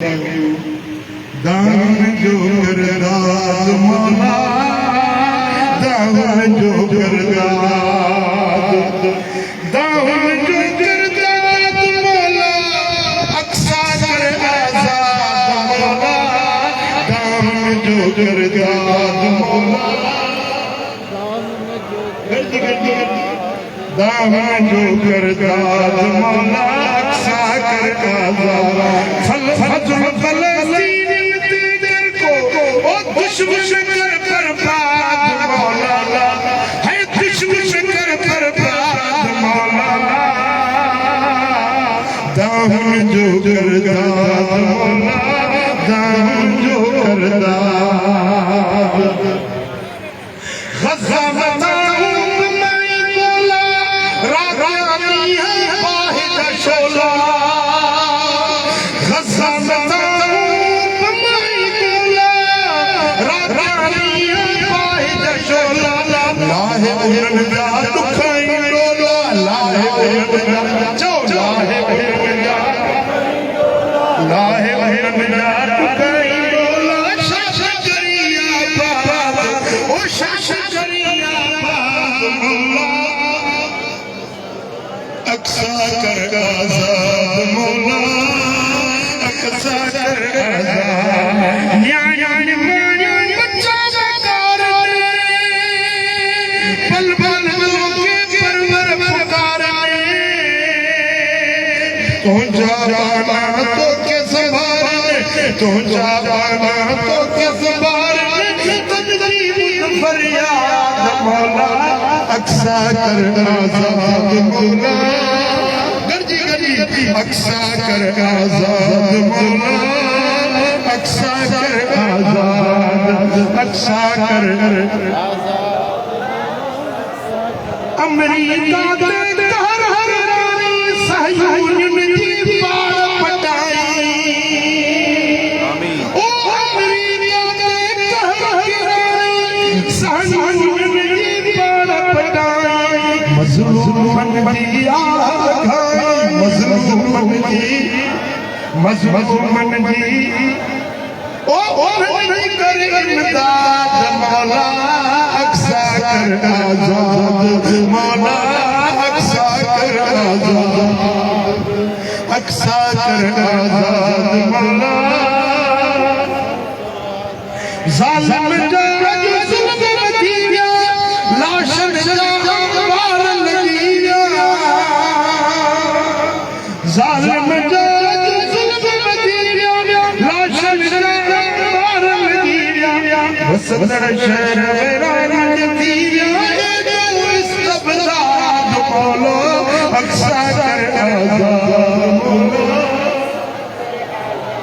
दान जो करदाद मौला, दान जो करदाद, दान जो करदाद मौला, अक्सा कर आजाद मौला, दान जो करदाद मौला, दान जो करदाद मौला, अक्सा कर आजाद दुश्मन कर बर्बाद मौलाना है, दुश्मन कर बर्बाद मौलाना, दामन जो करदाद मौला, दामन जो करदाद गज़ा बताऊं मैं मौला, रागानी है वाहिद शोला, गज़ा अक्सा कर आजाद मौला, अक्सा कर आजाद न्याय बच्चा बेकार पल पल के परवर पुकारे, तू जाना तो के संभाले, तू जाना तो के संभाले, तकदीर फरियाद मौला, अक्सा कर आजाद मौला, अक्सा कर आजाद मौला, अक्सा कर आजाद, अक्सा कर अमेरिका के हर हर रानी सहयून में दीवार पटाई, ओ अमेरिका के हर हर रानी सहयून में दीवार पटाई, मजलूम की आग मजलूम जी ओ नहीं कर इमदाद मौला, अक्सा कर आजाद मौला, अक्सा कर आजाद, अक्सा कर आजाद मौला, जालिम जुल्म नतीजा लाशन वार नतीजा, जालिम शहर